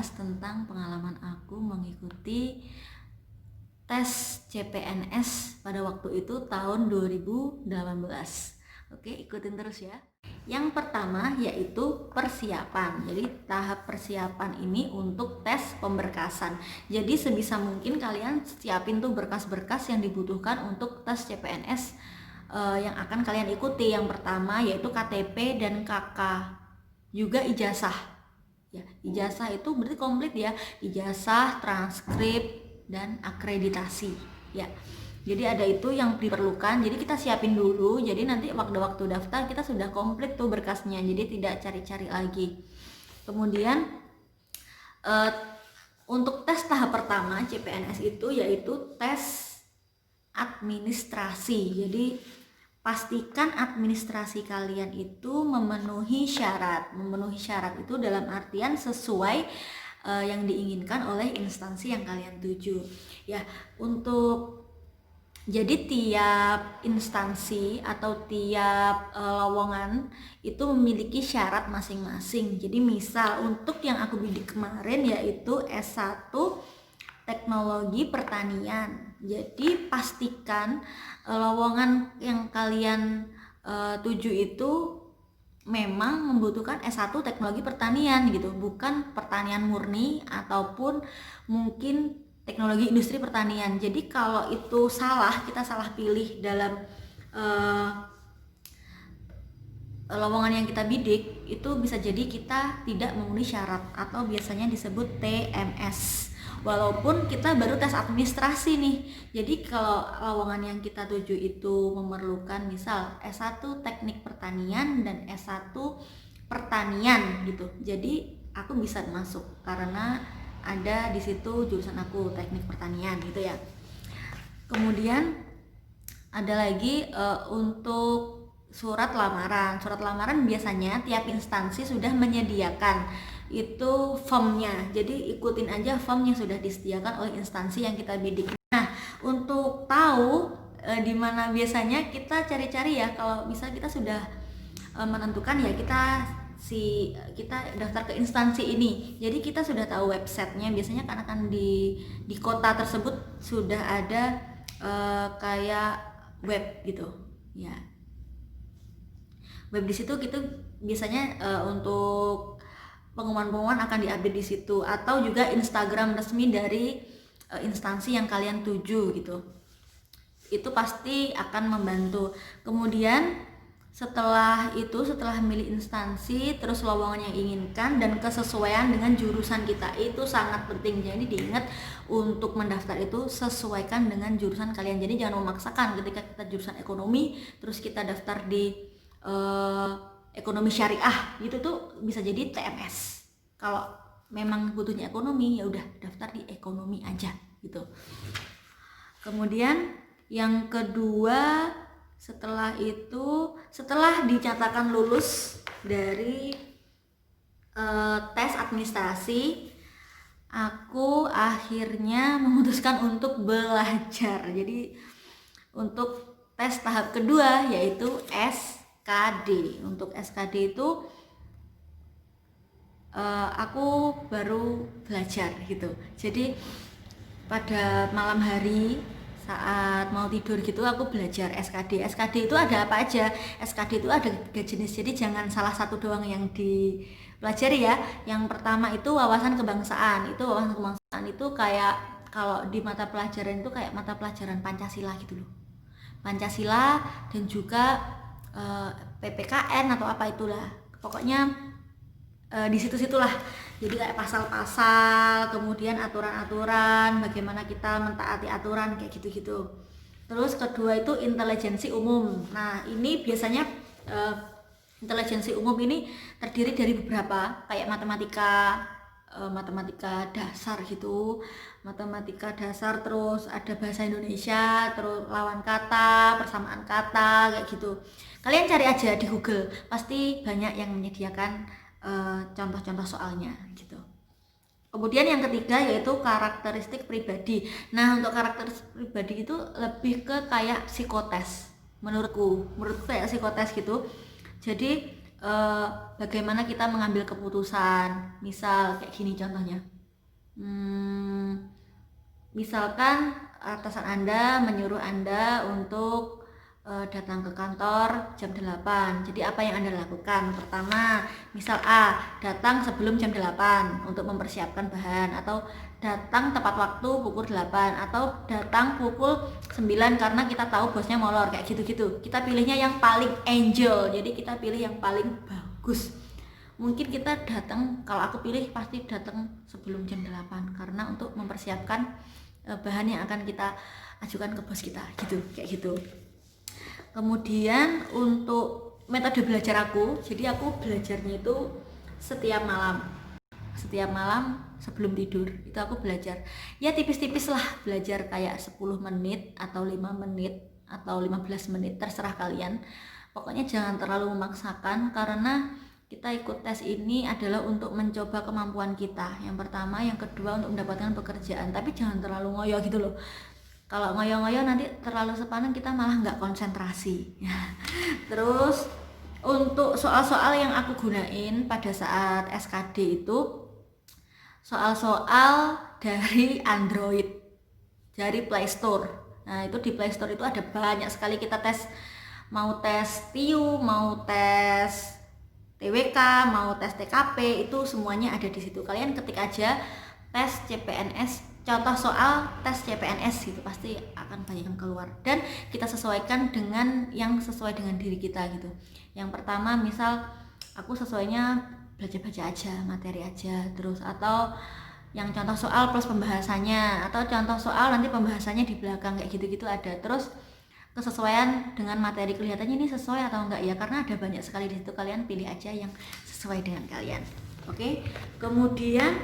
membahas tentang pengalaman aku mengikuti tes CPNS pada waktu itu tahun 2018. Oke, ikutin terus ya. Yang pertama yaitu persiapan. Jadi tahap persiapan ini untuk tes pemberkasan. Jadi sebisa mungkin kalian siapin tuh berkas-berkas yang dibutuhkan untuk tes CPNS yang akan kalian ikuti. Yang pertama yaitu KTP dan KK, juga ijazah. Ya, ijazah itu berarti komplit ya, ijazah, transkrip, dan akreditasi ya. Jadi ada itu yang diperlukan, jadi kita siapin dulu, jadi nanti waktu daftar kita sudah komplit tuh berkasnya, jadi tidak cari-cari lagi. Kemudian untuk tes tahap pertama CPNS itu yaitu tes administrasi. Jadi pastikan administrasi kalian itu memenuhi syarat. Memenuhi syarat itu dalam artian sesuai yang diinginkan oleh instansi yang kalian tuju. Ya, jadi tiap instansi atau tiap lowongan itu memiliki syarat masing-masing. Jadi misal untuk yang aku bidik kemarin yaitu S1 Teknologi Pertanian. Jadi pastikan lowongan yang kalian tuju itu memang membutuhkan S1 Teknologi Pertanian gitu, bukan pertanian murni ataupun mungkin teknologi industri pertanian. Jadi kalau itu salah, kita salah pilih dalam lowongan yang kita bidik, itu bisa jadi kita tidak memenuhi syarat atau biasanya disebut TMS. Walaupun kita baru tes administrasi nih. Jadi kalau lowongan yang kita tuju itu memerlukan misal S1 Teknik Pertanian dan S1 Pertanian gitu. Jadi aku bisa masuk karena ada di situ jurusan aku Teknik Pertanian gitu ya. Kemudian ada lagi untuk surat lamaran. Surat lamaran biasanya tiap instansi sudah menyediakan itu formnya, jadi ikutin aja form yang sudah disediakan oleh instansi yang kita bidik. Nah, untuk tahu di mana biasanya kita cari-cari ya, kalau bisa kita sudah menentukan ya kita daftar ke instansi ini, jadi kita sudah tahu websitenya. Biasanya kan di kota tersebut sudah ada kayak web gitu ya, web di situ gitu biasanya untuk pengumuman-pengumuman akan diupdate di situ, atau juga Instagram resmi dari instansi yang kalian tuju gitu. Itu pasti akan membantu. Kemudian setelah milih instansi, terus lowongan yang inginkan dan kesesuaian dengan jurusan kita itu sangat penting. Jadi diingat untuk mendaftar itu sesuaikan dengan jurusan kalian. Jadi jangan memaksakan ketika kita jurusan ekonomi terus kita daftar di ekonomi syariah gitu tuh bisa jadi TMS. Kalau memang butuhnya ekonomi ya udah daftar di ekonomi aja gitu. Kemudian yang kedua, setelah dinyatakan lulus dari tes administrasi, aku akhirnya memutuskan untuk belajar. Jadi untuk tes tahap kedua yaitu SKD. Untuk SKD itu aku baru belajar gitu. Jadi pada malam hari saat mau tidur gitu aku belajar SKD. SKD itu ada apa aja? SKD itu ada 3 jenis. Jadi jangan salah satu doang yang dipelajari ya. Yang pertama itu wawasan kebangsaan. Itu wawasan kebangsaan itu kayak kalau di mata pelajaran itu kayak mata pelajaran Pancasila gitu loh. Pancasila dan juga PPKN atau apa itulah, pokoknya di situ-situlah. Jadi kayak pasal-pasal, kemudian aturan-aturan, bagaimana kita mentaati aturan kayak gitu-gitu. Terus kedua itu intelijensi umum. Nah ini biasanya intelijensi umum ini terdiri dari beberapa kayak matematika dasar gitu, matematika dasar, terus ada bahasa Indonesia, terus lawan kata, persamaan kata kayak gitu. Kalian cari aja di Google, pasti banyak yang menyediakan contoh-contoh soalnya gitu. Kemudian yang ketiga yaitu karakteristik pribadi. Nah untuk karakteristik pribadi itu lebih ke kayak psikotes menurutku kayak psikotes gitu. Jadi bagaimana kita mengambil keputusan, misal kayak gini contohnya, Misalkan atasan Anda menyuruh Anda untuk datang ke kantor jam 8. Jadi apa yang Anda lakukan? Pertama, misal A, datang sebelum jam 8 untuk mempersiapkan bahan, atau datang tepat waktu pukul 8, atau datang pukul 9 karena kita tahu bosnya molor, kayak gitu-gitu. Kita pilihnya yang paling enjoy. Jadi kita pilih yang paling bagus. Mungkin kita datang, kalau aku pilih pasti datang sebelum jam 8 karena untuk mempersiapkan bahan yang akan kita ajukan ke bos kita, gitu, kayak gitu. Kemudian untuk metode belajar aku, jadi aku belajarnya itu setiap malam sebelum tidur itu aku belajar, ya tipis-tipis lah, belajar kayak 10 menit atau 5 menit atau 15 menit, terserah kalian. Pokoknya jangan terlalu memaksakan, karena kita ikut tes ini adalah untuk mencoba kemampuan kita, yang pertama, yang kedua untuk mendapatkan pekerjaan. Tapi jangan terlalu ngoyo gitu loh. Kalau ngoyo-ngoyo nanti terlalu sepaneng, kita malah nggak konsentrasi. Terus untuk soal-soal yang aku gunain pada saat SKD itu soal-soal dari Android, dari Play Store. Nah itu di Play Store itu ada banyak sekali kita tes, mau tes TIU, mau tes TWK, mau tes TKP, itu semuanya ada di situ. Kalian ketik aja tes CPNS, contoh soal tes CPNS gitu, pasti akan banyak yang keluar, dan kita sesuaikan dengan yang sesuai dengan diri kita gitu. Yang pertama, misal aku sesuainya baca-baca aja, materi aja, terus atau yang contoh soal plus pembahasannya, atau contoh soal nanti pembahasannya di belakang, kayak gitu-gitu ada. Terus kesesuaian dengan materi, kelihatannya ini sesuai atau enggak ya, karena ada banyak sekali di situ. Kalian pilih aja yang sesuai dengan kalian. Oke. Kemudian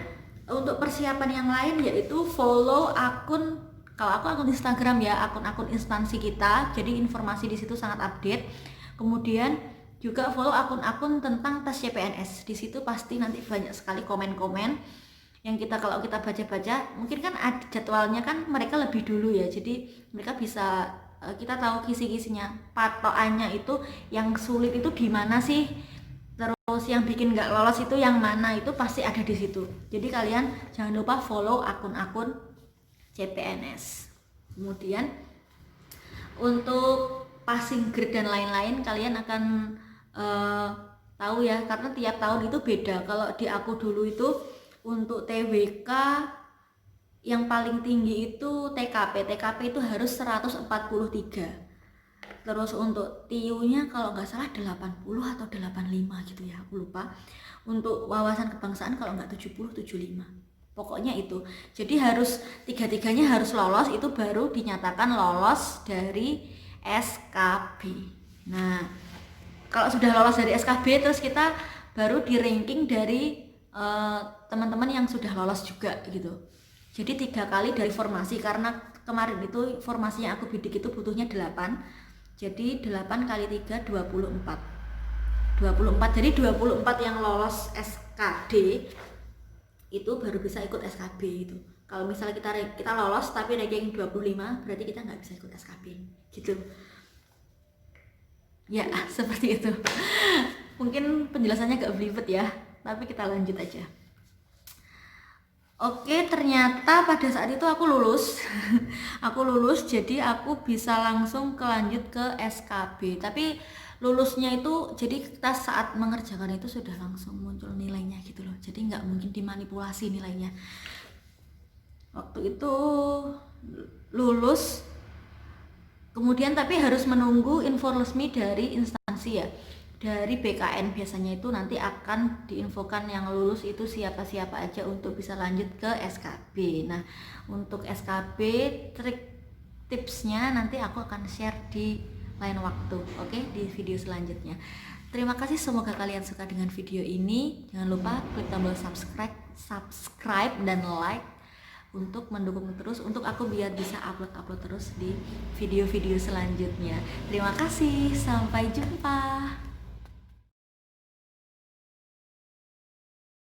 untuk persiapan yang lain yaitu follow akun, kalau aku akun Instagram ya, akun-akun instansi kita, jadi informasi di situ sangat update. Kemudian juga follow akun-akun tentang tes CPNS, di situ pasti nanti banyak sekali komen-komen yang kita, kalau kita baca-baca, mungkin kan jadwalnya kan mereka lebih dulu ya, jadi mereka bisa, kita tahu kisi-kisinya, patokannya itu yang sulit itu di mana sih, terus yang bikin nggak lolos itu yang mana, itu pasti ada di situ. Jadi kalian jangan lupa follow akun-akun CPNS. Kemudian untuk passing grade dan lain-lain kalian akan tahu ya, karena tiap tahun itu beda. Kalau di aku dulu itu untuk TWK yang paling tinggi itu TKP itu harus 143. Terus untuk TIU-nya kalau nggak salah 80 atau 85 gitu ya, aku lupa. Untuk wawasan kebangsaan kalau nggak 70, 75. Pokoknya itu. Jadi harus tiga-tiganya harus lolos, itu baru dinyatakan lolos dari SKB. Nah, kalau sudah lolos dari SKB, terus kita baru di ranking dari teman-teman yang sudah lolos juga gitu. Jadi 3 kali dari formasi, karena kemarin itu formasi yang aku bidik itu butuhnya 8. Jadi 8 kali 3 24. Jadi 24 yang lolos SKD itu baru bisa ikut SKB itu. Kalau misalnya kita lolos tapi ranking 25, berarti kita nggak bisa ikut SKB gitu. Ya, seperti itu. Mungkin penjelasannya agak belibet ya, tapi kita lanjut aja. Oke, ternyata pada saat itu aku lulus. Aku lulus, jadi aku bisa langsung lanjut ke SKB. Tapi lulusnya itu, jadi kita saat mengerjakan itu sudah langsung muncul nilainya gitu loh. Jadi nggak mungkin dimanipulasi nilainya. Waktu itu lulus, kemudian tapi harus menunggu info resmi dari instansi ya, dari BKN biasanya itu nanti akan diinfokan yang lulus itu siapa-siapa aja untuk bisa lanjut ke SKB. Nah, untuk SKB trik tipsnya nanti aku akan share di lain waktu, oke, di video selanjutnya. Terima kasih, semoga kalian suka dengan video ini. Jangan lupa klik tombol subscribe dan like untuk mendukung terus, untuk aku biar bisa upload terus di video-video selanjutnya. Terima kasih, sampai jumpa.